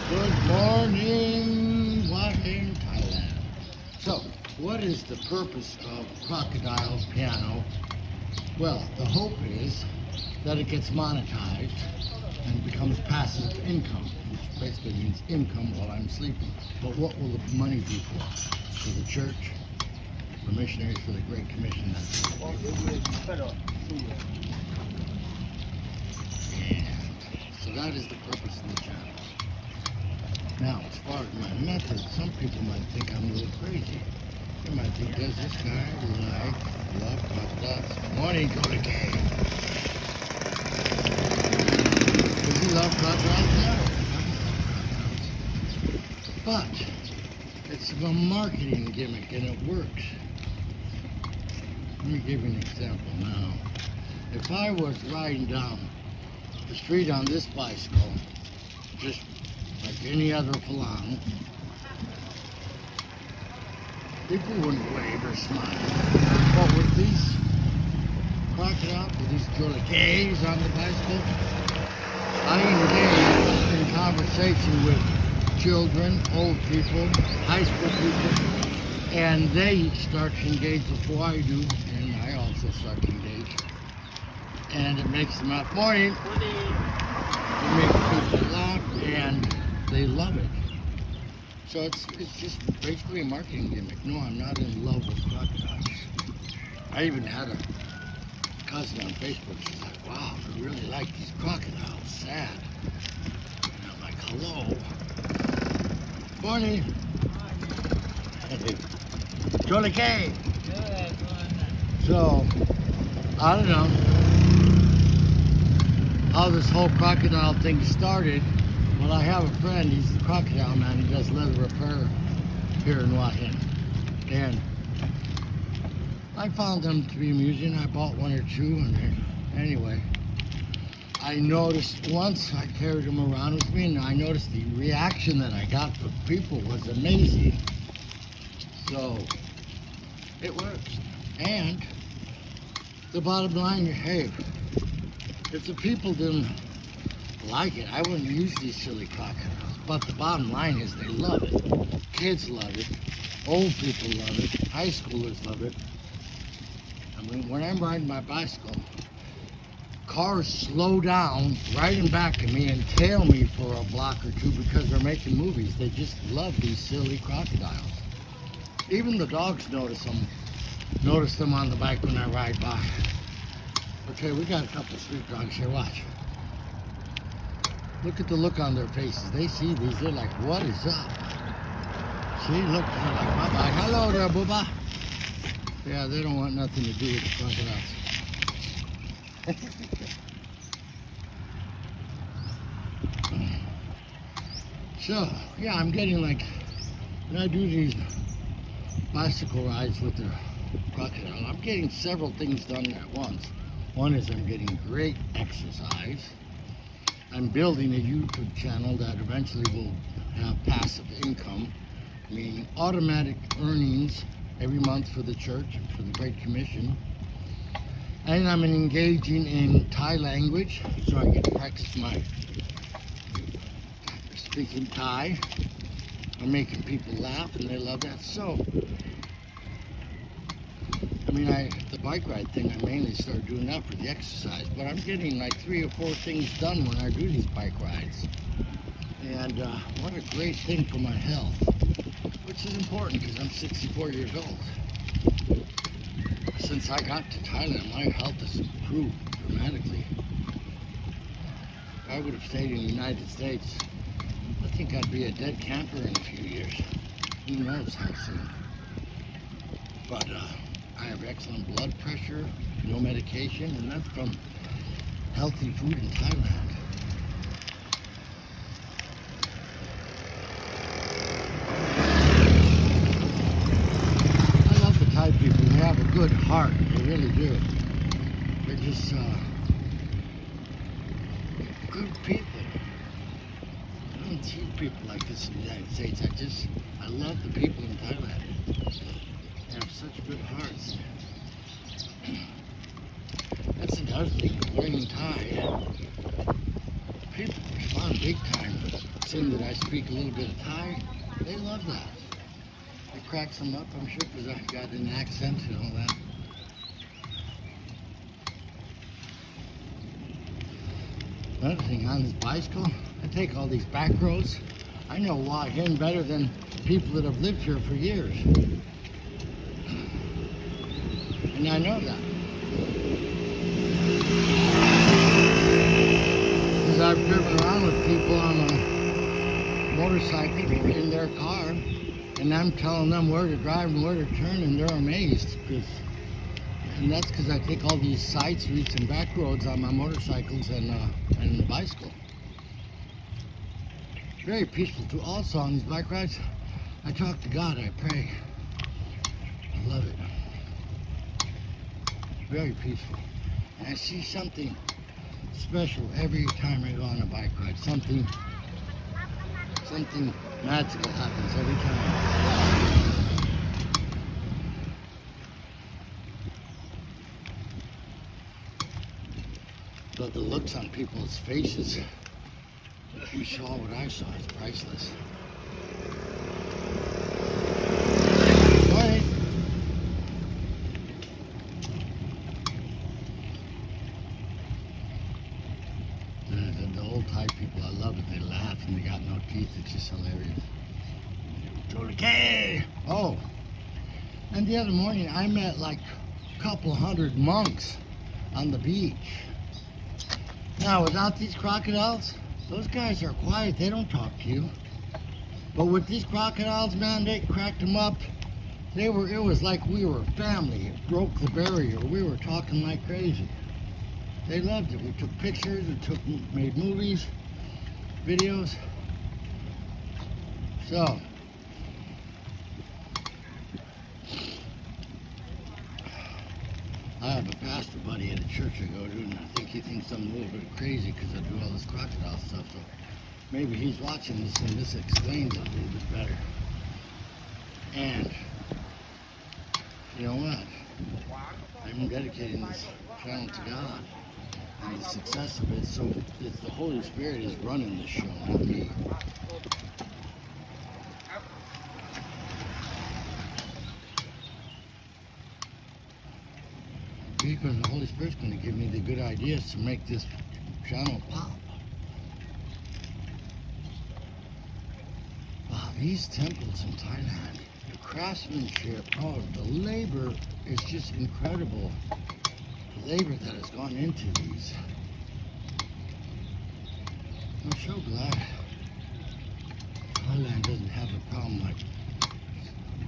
Good morning, Wahine, Thailand. So, what is the purpose of crocodile piano? Well, the hope is that it gets monetized and becomes passive income, which basically means income while I'm sleeping. But what will the money be for? For the church, for missionaries, for the Great Commission. And so that is the purpose of the channel. Now, as far as my method, some people might think I'm a little crazy. They might think, does this guy love crocodiles? Morning, go to game. Does he love crocodiles? No. But it's a marketing gimmick and it works. Let me give you an example now. If I was riding down the street on this bicycle, just like any other falang, people wouldn't wave or smile. But with these crocodiles, with these jolicays on the bicycle, I engage in conversation with children, old people, high school people, and they start to engage before I do, and I also start to engage. And it makes them out, morning. It makes people laugh, and they love it. So it's just basically a marketing gimmick. No, I'm not in love with crocodiles. I even had a cousin on Facebook. She's like, wow, I really like these crocodiles. Sad. And I'm like, hello. Morning. Johnny K. So, I don't know how this whole crocodile thing started. Well, I have a friend, he's the crocodile man, he does leather repair here in Wahine. And I found them to be amusing. I bought one or two, and anyway, I noticed once I carried them around with me, and I noticed the reaction that I got from people was amazing. So, it works. And the bottom line, hey, if the people didn't like it, I wouldn't use these silly crocodiles. But the bottom line is they love it. Kids love it. Old people love it. High schoolers love it. I mean, when I'm riding my bicycle, cars slow down right in back of me and tail me for a block or two because they're making movies. They just love these silly crocodiles. Even the dogs notice them on the bike when I ride by. Okay, we got a couple street dogs here. Watch. Look at the look on their faces. They see these. They're like, what is up? See, look. They're like, bye-bye. Hello there, booba. Yeah, they don't want nothing to do with the crocodiles. So, yeah, I'm getting like, when I do these bicycle rides with the crocodile, I'm getting several things done at once. One is I'm getting great exercise. I'm building a YouTube channel that eventually will have passive income, meaning automatic earnings every month for the church and for the Great Commission. And I'm engaging in Thai language, so I get to practice my speaking Thai. I'm making people laugh, and they love that. So, I mean, the bike ride thing, I mainly started doing that for the exercise, but I'm getting like 3 or 4 things done when I do these bike rides. And what a great thing for my health, which is important because I'm 64 years old. Since I got to Thailand, my health has improved dramatically. If I would have stayed in the United States, I think I'd be a dead camper in a few years. Who knows how soon. But I have excellent blood pressure, no medication, and that's from healthy food in Thailand. I love the Thai people. They have a good heart. They really do. They're just good people. I don't see people like this in the United States. I love the people in Thailand. They have such good hearts. That's another thing, learning Thai. People respond big time lets in that I speak a little bit of Thai. They love that. It cracks them up, I'm sure, because I got an accent and all that. Another thing, on this bicycle, I take all these back roads. I know Wah Hin better than people that have lived here for years. And I know that. Because I've driven around with people on a motorcycle or in their car, and I'm telling them where to drive and where to turn, and they're amazed. And that's because I take all these side streets and back roads on my motorcycles and the bicycle. Very peaceful too. Also on these bike rides, I talk to God, I pray. I love it. Very peaceful. And I see something special every time I go on a bike ride. Something magical happens every time. But the looks on people's faces, if you saw what I saw, it's priceless. Go ahead. The old Thai people, I love it. They laugh and they got no teeth. It's just hilarious. Oh, and the other morning I met like a couple hundred monks on the beach. Now, without these crocodiles, those guys are quiet. They don't talk to you. But with these crocodiles, man, they cracked them up. It was like we were family. It broke the barrier. We were talking like crazy. They loved it. We took pictures, made movies, videos. So, I have a pastor buddy at a church I go to, and I think he thinks I'm a little bit crazy because I do all this crocodile stuff. So maybe he's watching this and this explains it a little bit better. And you know what? I'm dedicating this channel to God and the success of it. So it's the Holy Spirit is running this show, not me. Because the Holy Spirit's going to give me the good ideas to make this channel pop. Wow, these temples in Thailand, the craftsmanship, oh, the labor is just incredible. The labor that has gone into these. I'm so glad Thailand doesn't have a problem like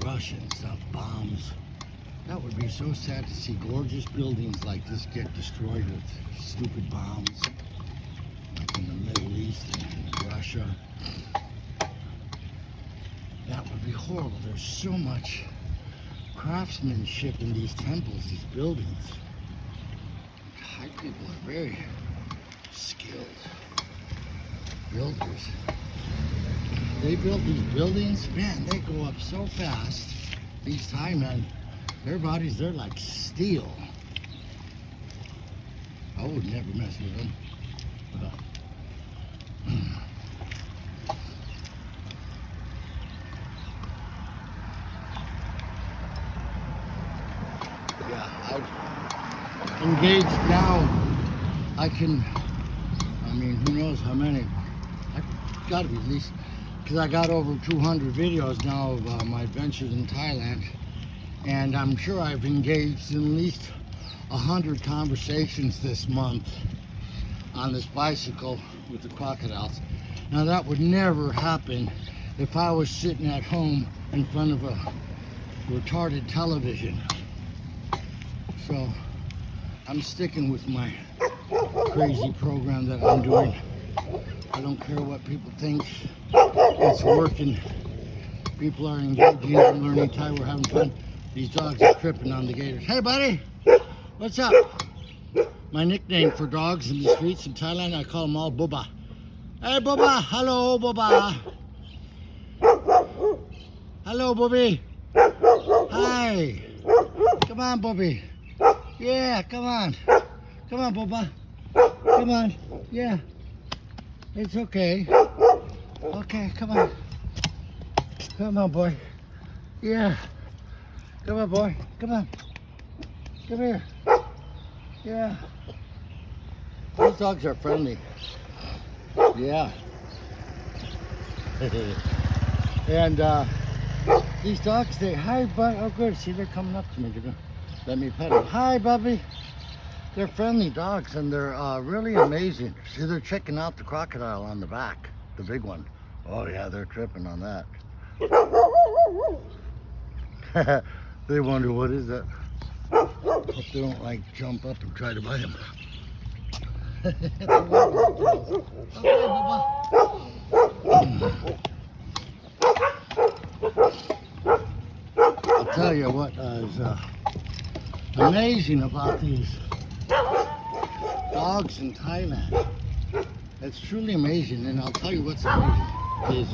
Russia and stuff, bombs. That would be so sad to see gorgeous buildings like this get destroyed with stupid bombs, like in the Middle East and Russia. That would be horrible. There's so much craftsmanship in these temples, these buildings. Thai people are very skilled builders. They build these buildings, man, they go up so fast. These Thai men, their bodies, they're like steel. I would never mess with them. Yeah, I've engaged now. I mean, who knows how many. I've got to be at least, because I got over 200 videos now of my adventures in Thailand. And I'm sure I've engaged in at least 100 conversations this month on this bicycle with the crocodiles. Now that would never happen if I was sitting at home in front of a retarded television. So I'm sticking with my crazy program that I'm doing. I don't care what people think. It's working. People are engaging and learning Thai. We're having fun. These dogs are tripping on the gators. Hey, buddy, what's up? My nickname for dogs in the streets in Thailand, I call them all Bubba. Hey, Bubba. Hello, Bubba. Hello, Bubby. Hi. Come on, Bubby. Yeah, come on. Come on, Bubba. Come on. Yeah. It's okay. Okay, come on. Come on, boy. Yeah. Come on, boy. Come on. Come here. Yeah. These dogs are friendly. Yeah. And these dogs, they, hi, bud. Oh, good. See, they're coming up to me. They're gonna let me pet them. Hi, Bubby. They're friendly dogs, and they're really amazing. See, they're checking out the crocodile on the back, the big one. Oh, yeah, they're tripping on that. They wonder, what is that? Hope they don't, like, jump up and try to bite him. Okay, Bubba. I'll tell you what is amazing about these dogs in Thailand. It's truly amazing, and I'll tell you what's amazing is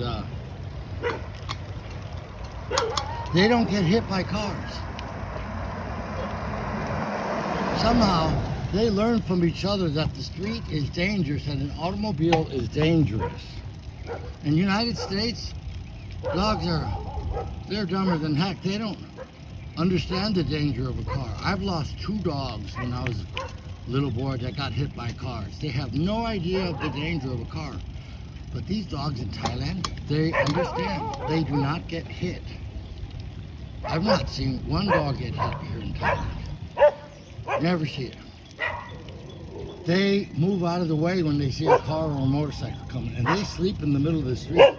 they don't get hit by cars. Somehow they learn from each other that the street is dangerous and an automobile is dangerous. In the United States, dogs they're dumber than heck. They don't understand the danger of a car. I've lost 2 dogs when I was a little boy that got hit by cars. They have no idea of the danger of a car. But these dogs in Thailand, they understand. They do not get hit. I've not seen one dog get hit here in Thailand. Never see it. They move out of the way when they see a car or a motorcycle coming, and they sleep in the middle of the street.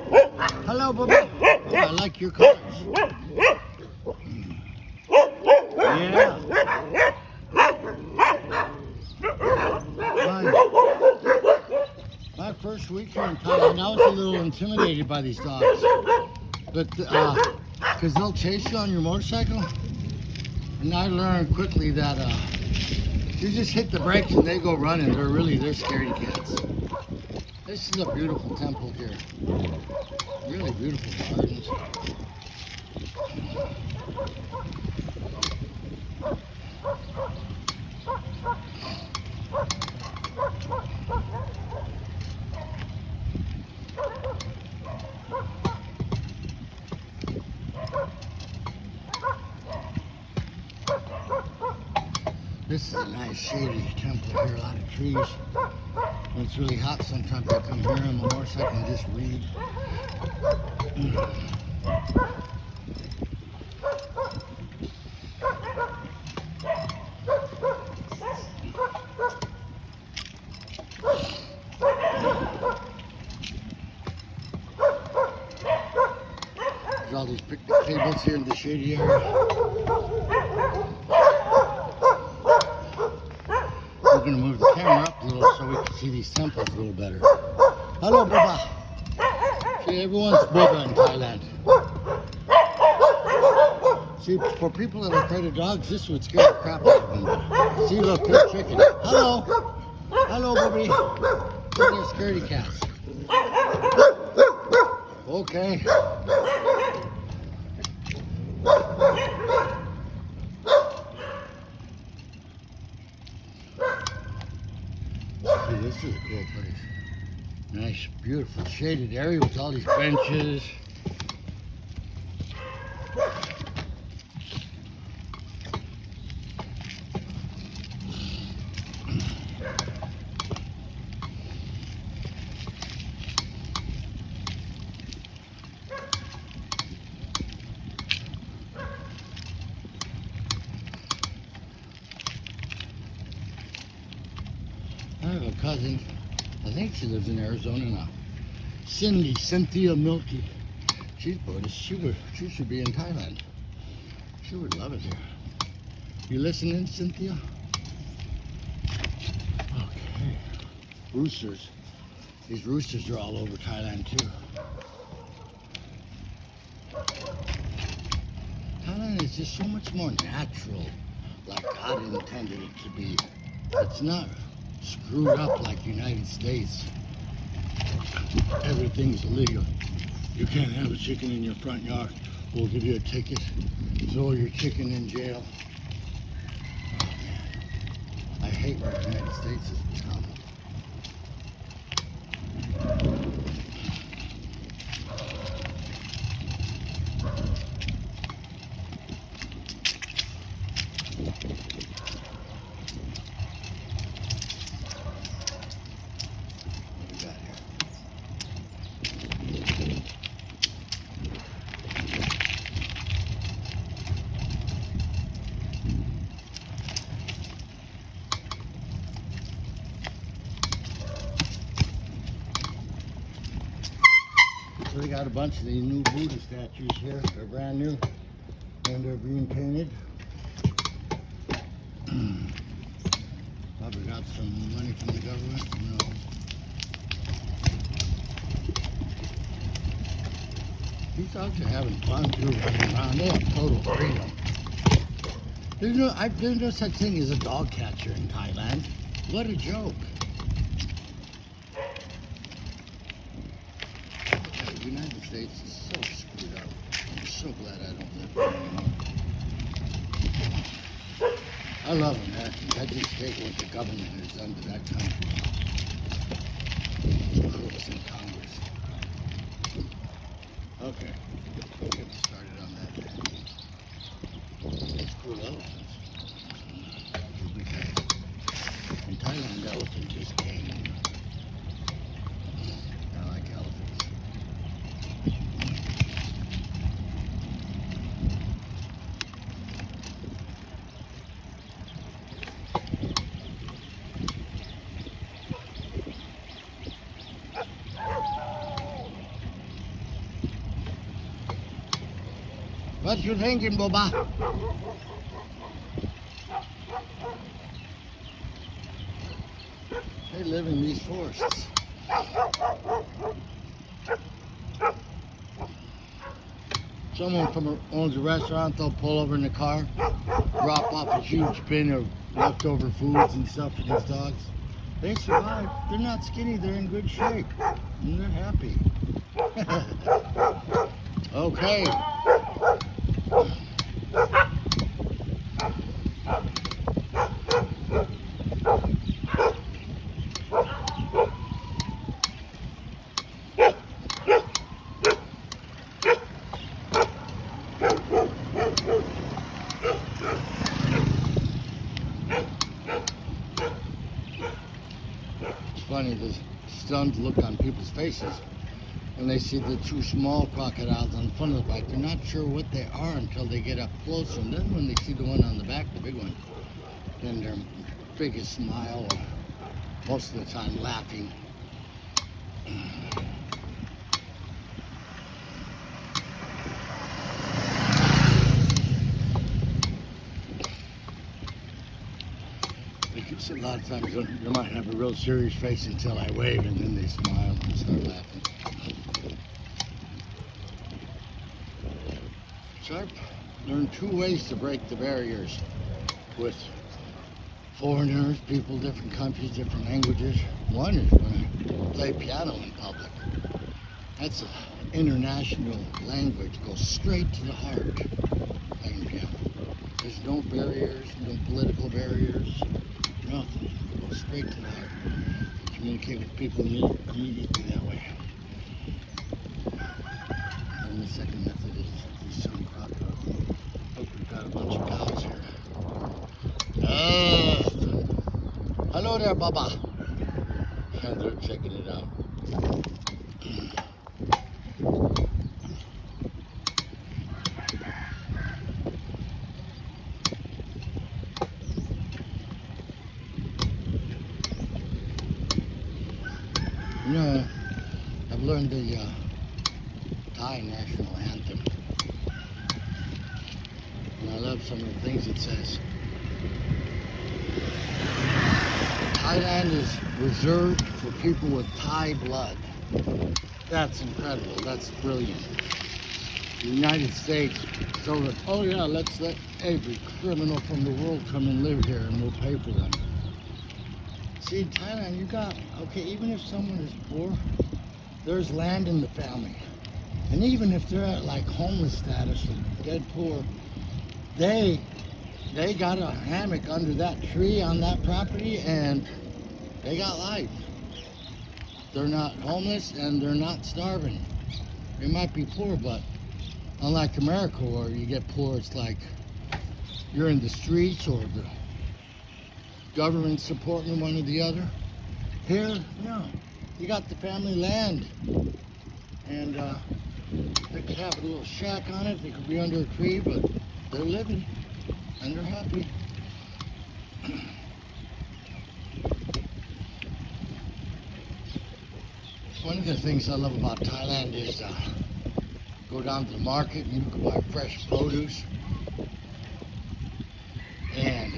Hello, Bubba. Oh, I like your cars. Yeah. My first week here in Thailand, I was a little intimidated by these dogs, but because they'll chase you on your motorcycle, and I learned quickly that you just hit the brakes and they go running. They're scaredy cats. This is a beautiful temple here. Really beautiful gardens. This is a nice shady temple here, a lot of trees. When it's really hot, sometimes I come here on the motorcycle and just read. There's all these picnic tables here in the shady area. We're going to move the camera up a little so we can see these temples a little better. Hello, Baba. See, everyone's Buddha in Thailand. See, for people that are afraid of dogs, this would scare the crap out of them. See, look, they're chicken. Hello. Hello, Bobby. They're scaredy cats. Okay. See, this is a cool place. Nice, beautiful, shaded area with all these benches. I have a cousin, I think she lives in Arizona now. Cynthia Milky. She's Buddhist. She should be in Thailand. She would love it here. You listening, Cynthia? Okay. Roosters. These roosters are all over Thailand too. Thailand is just so much more natural, like God intended it to be. It's not screwed up like the United States. Everything's illegal. You can't have a chicken in your front yard. We'll give you a ticket. Throw your chicken in jail. Oh man, I hate what the United States has become. So they got a bunch of these new Buddha statues here. They're brand new and they're being painted. Probably got some money from the government. No. These dogs are having fun too, running around. They have total freedom. There's no such thing as a dog catcher in Thailand. What a joke. The United States is so screwed up. I'm so glad I don't live there anymore. I love Americans. I just hate what the government has done to that country. Those crooks in Congress. Okay, we'll get started on that. It's cool elephants. In Thailand, elephants just came. I like elephants. What you thinking, Boba? They live in these forests. Someone owns a restaurant, they'll pull over in the car, drop off a huge bin of leftover foods and stuff for these dogs. They survive. They're not skinny, they're in good shape. And they're happy. Okay. It's funny, the stunned look on people's faces when they see the two small crocodiles on the front of the bike. They're not sure what they are until they get up closer, and then when they see the one on the back, the big one, then their biggest smile, or most of the time laughing. Because a lot of times they might have a real serious face until I wave, and then they smile and start laughing. So I've learned two ways to break the barriers with foreigners, people, different countries, different languages. One is when I play piano in public. That's an international language, goes straight to the heart, playing piano. There's no barriers, no political barriers, nothing. It goes straight to the heart. You communicate with people immediately that way. And the second method is these some crocodiles. Look, we've got a bunch of cows here. Hello there, Baba. And they're checking it out. You know, I've learned the Thai national anthem. And I love some of the things it says. Thailand is reserved for people with Thai blood. That's incredible. That's brilliant. The United States told us, oh yeah, let's let every criminal from the world come and live here and we'll pay for them. See, in Thailand, you got, okay, even if someone is poor, there's land in the family. And even if they're at like homeless status or dead poor, they got a hammock under that tree on that property and they got life. They're not homeless and they're not starving. They might be poor, but unlike America where you get poor, it's like you're in the streets or the government supporting one or the other. Here, no. You got the family land. And they could have a little shack on it. They could be under a tree, but they're living and they're happy. One of the things I love about Thailand is go down to the market and you can buy fresh produce. And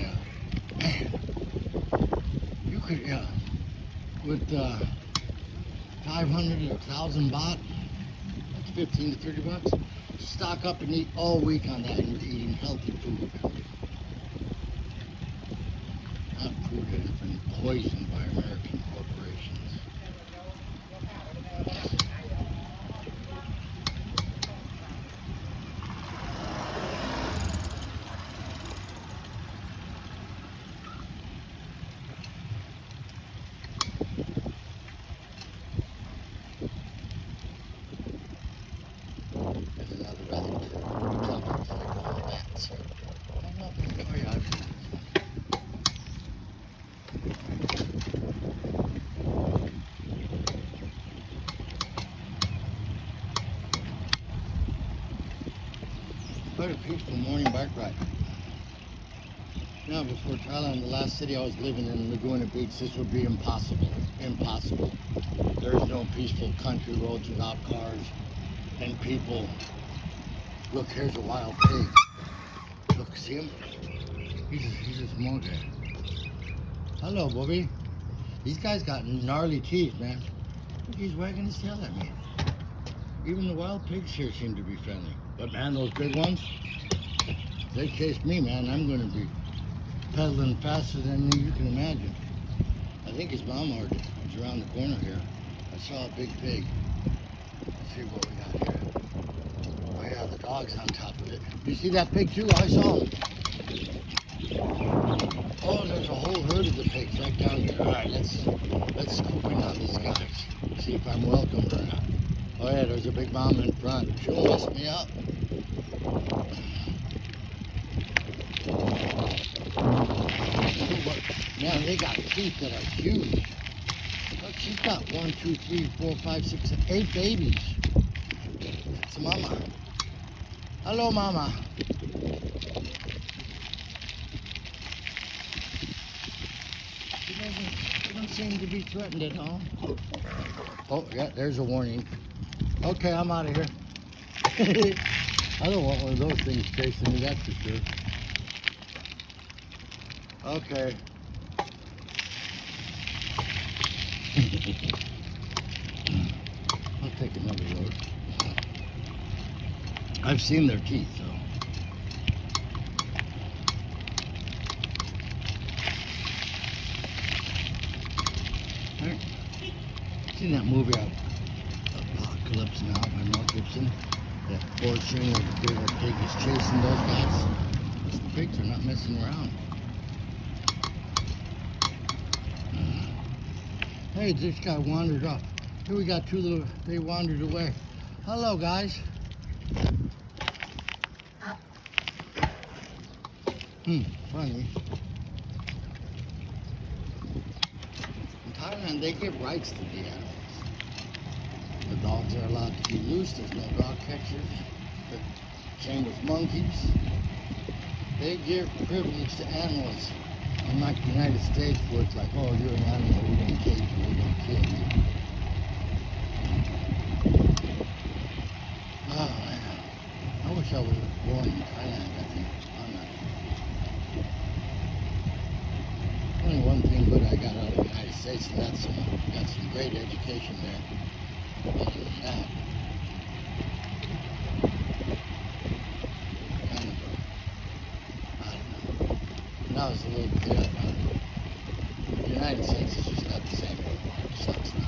you could, with 500 or 1,000 baht, that's 15 to 30 bucks, stock up and eat all week on that, and you're eating healthy food. Not food that has been poisoned by American corporations. There's another relic. Jumping on bats. I'm not going to go yard. What a peaceful morning bike ride. Now, before Thailand, the last city I was living in, Laguna Beach, this would be impossible. Impossible. There is no peaceful country roads without cars and people. Look, here's a wild pig. Look, see him? He's a small guy. Hello, Bobby. These guys got gnarly teeth, man. Look, he's wagging his tail at me. Even the wild pigs here seem to be friendly. But man, those big ones, if they chase me, man, I'm going to be pedaling faster than you can imagine. I think his mom already is around the corner here. I saw a big pig. Let's see what we got here. Oh yeah, the dog's on top of it. You see that pig too? I saw him. Oh, there's a whole herd of the pigs right down here. All right, let's scoop in on these guys. See if I'm welcomed or not. Oh yeah, there's a big mom in front. She'll mess me up. Man, they got teeth that are huge. Look, she's got 1, 2, 3, 4, 5, 6, 8 babies. It's Mama. Hello, Mama. She doesn't seem to be threatened at all. Oh, yeah, there's a warning. Okay, I'm out of here. I don't want one of those things chasing me, that's for sure. Okay. I'll take another road. I've seen their teeth, though. Right. Seen that movie Apocalypse Now by Mel Gibson? That portion where the pig is chasing those guys. Those pigs are not messing around. Hey, this guy wandered off. Here we got two little, they wandered away. Hello, guys. Funny. In Thailand, they give rights to the animals. The dogs are allowed to be loose. There's no dog catchers. Same with monkeys. They give privilege to animals. Unlike the United States, where it's like, oh, you're an animal, we're going to cage you, we're going to kill you. Oh, man. I wish I was born in Thailand, I think. I'm not. Only one thing good I got out of the United States, and that's got some great education there. Other than that, kind of, I don't know. When I was a little kid, the United States is just not the same anymore. It sucks now.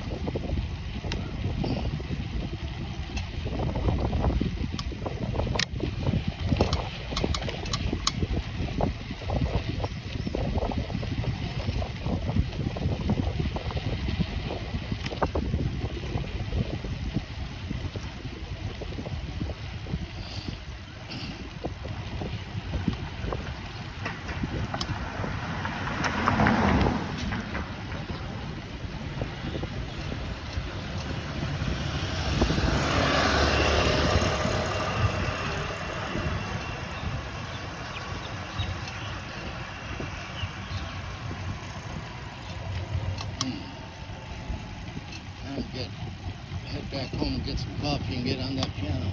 and get some coffee and get on that piano.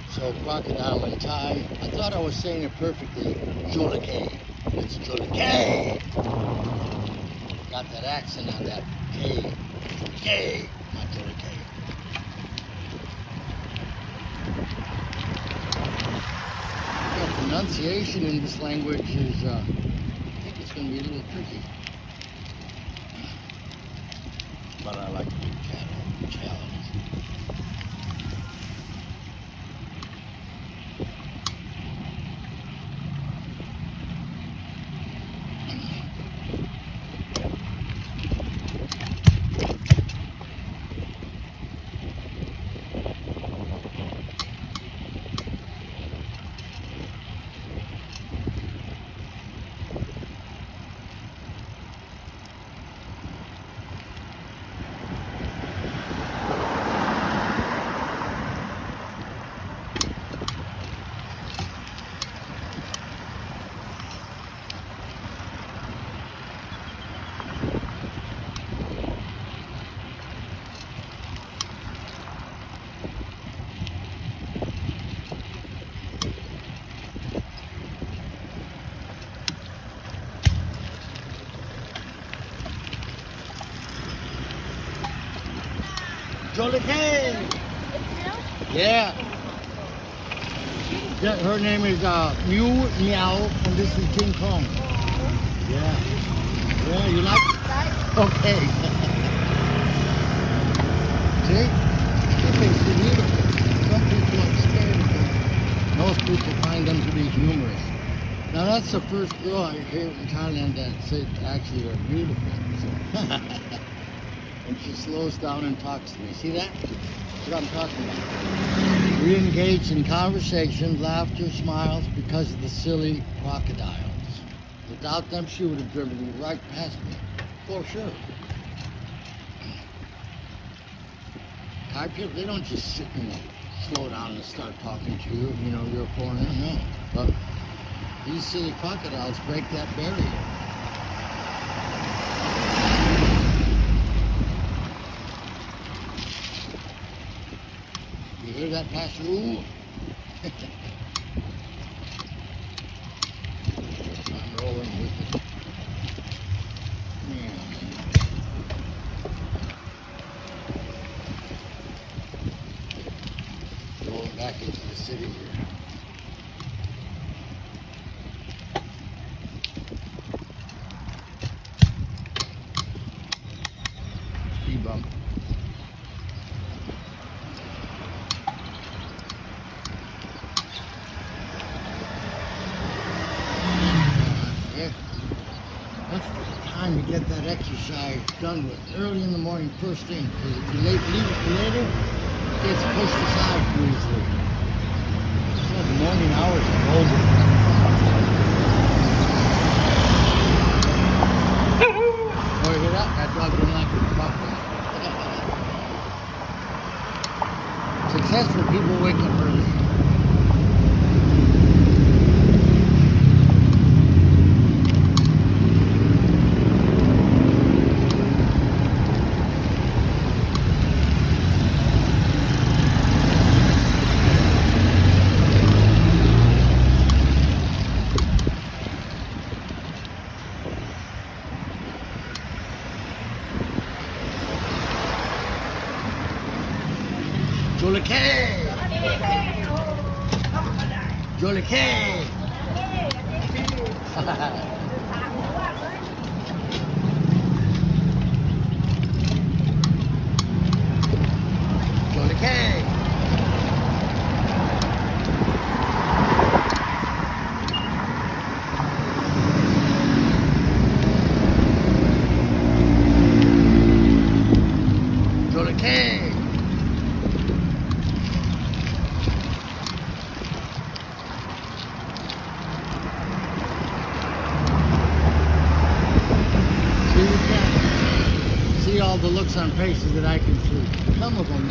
So crocodile in Thai. I thought I was saying it perfectly. Jolake. It's Jolake. Got that accent on that K. Jolake. Not Jolake. The pronunciation in this language is, I think it's going to be a little tricky. But I like a big challenge. Jolake! Yeah. Yeah. Her name is Mew Meow, and this is King Kong. Yeah. Yeah, you like it? Okay. See? It's beautiful. Some people are scared of them. Most people find them to be humorous. Now that's the first girl I hear in Thailand that said actually they're beautiful. So. And she slows down and talks to me. See that? That's what I'm talking about. We engage in conversation, laughter, smiles because of the silly crocodiles. Without them, she would have driven right past me. For sure. Thai people, they don't just sit and slow down and start talking to you. You know, you're a foreigner. No. But these silly crocodiles break that barrier. You hear that, Pastor? Ooh. I'm rolling with it. Yeah. Rolling back into the city here. Speed bump. That's the time to get that exercise done with early in the morning, first thing. Because if you leave it for later, it gets pushed aside too easily. So the morning hours are golden. Oh, you hear that? That dog didn't like it. Successful people wake up early. Jolake! Jolake! Jolake! Jolake! all the looks on faces that I can see. Some of them.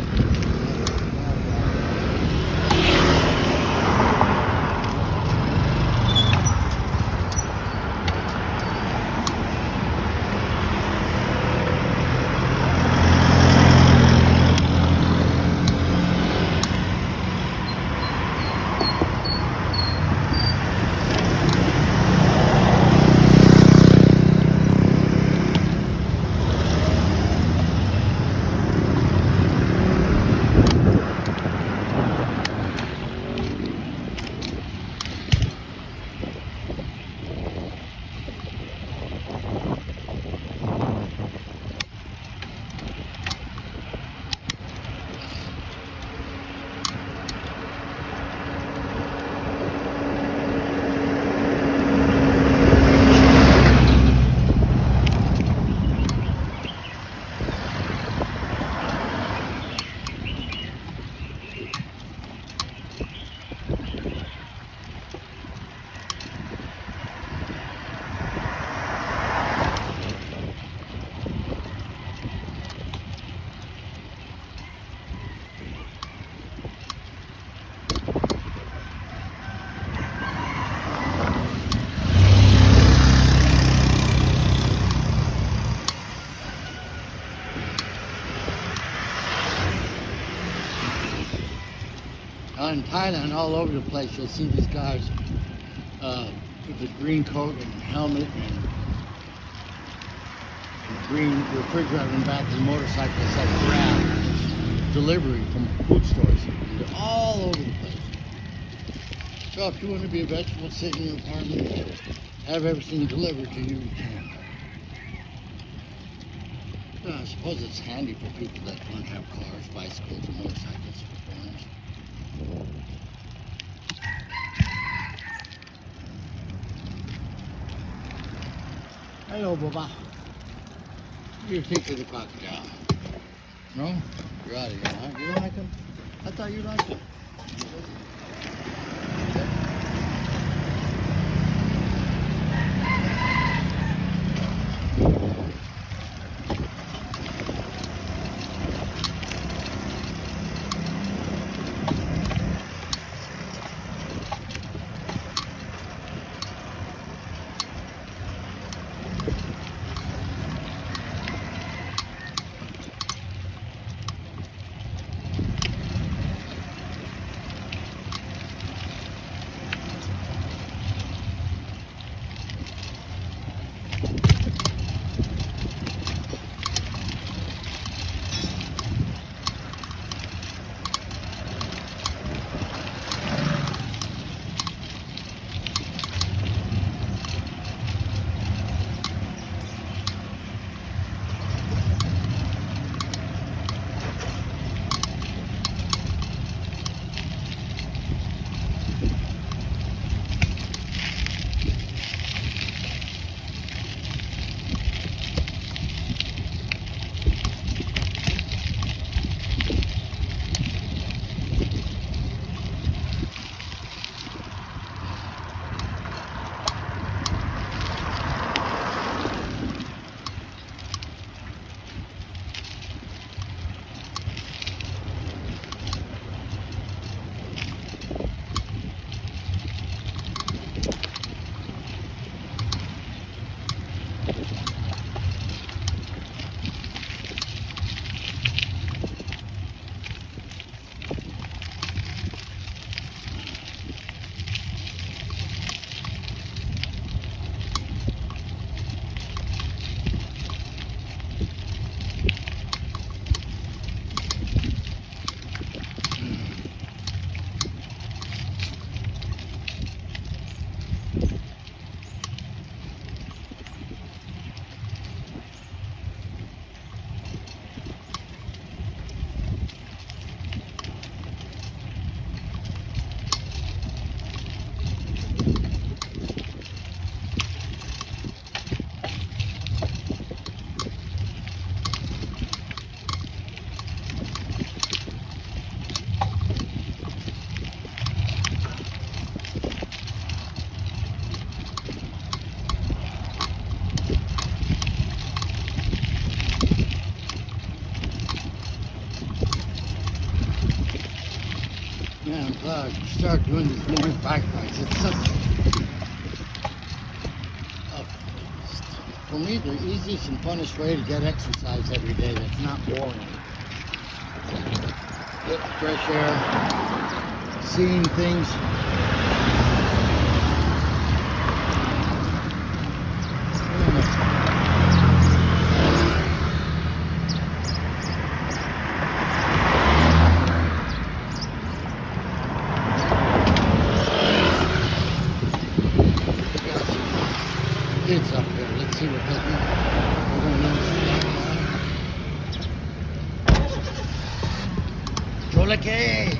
In Thailand, all over the place, you'll see these guys with a green coat and helmet and green refrigerator in the back of the motorcycle. It's like grab delivery from food stores. They're all over the place. So if you want to be a vegetable, sit in your apartment, have everything delivered to you, you can. I suppose it's handy for people that don't have cars, bicycles, or motorcycles. Hello, Baba. What do you think of the crocodile? No? You're out of here, huh? You don't like him? I thought you liked him. start doing these morning bike rides. It's such for me, the easiest and funnest way to get exercise every day that's not boring. Get fresh air, seeing things. Kids up there. Let's see what they do. We're going to Jolake!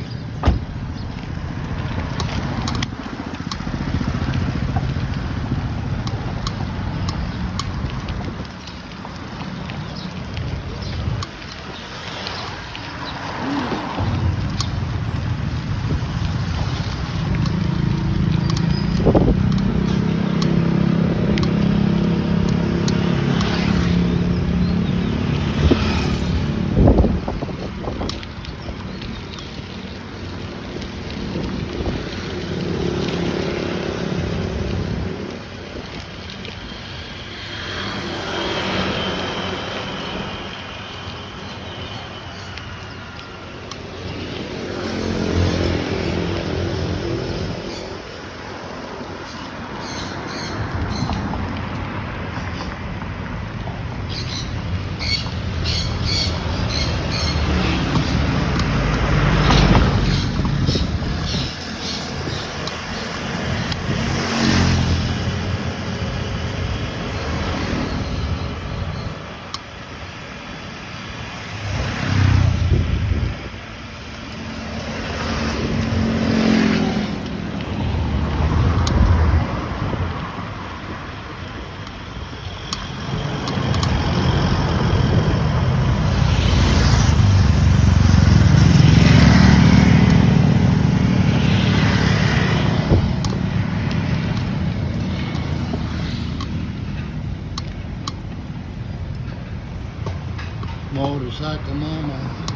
Motorcycle mama.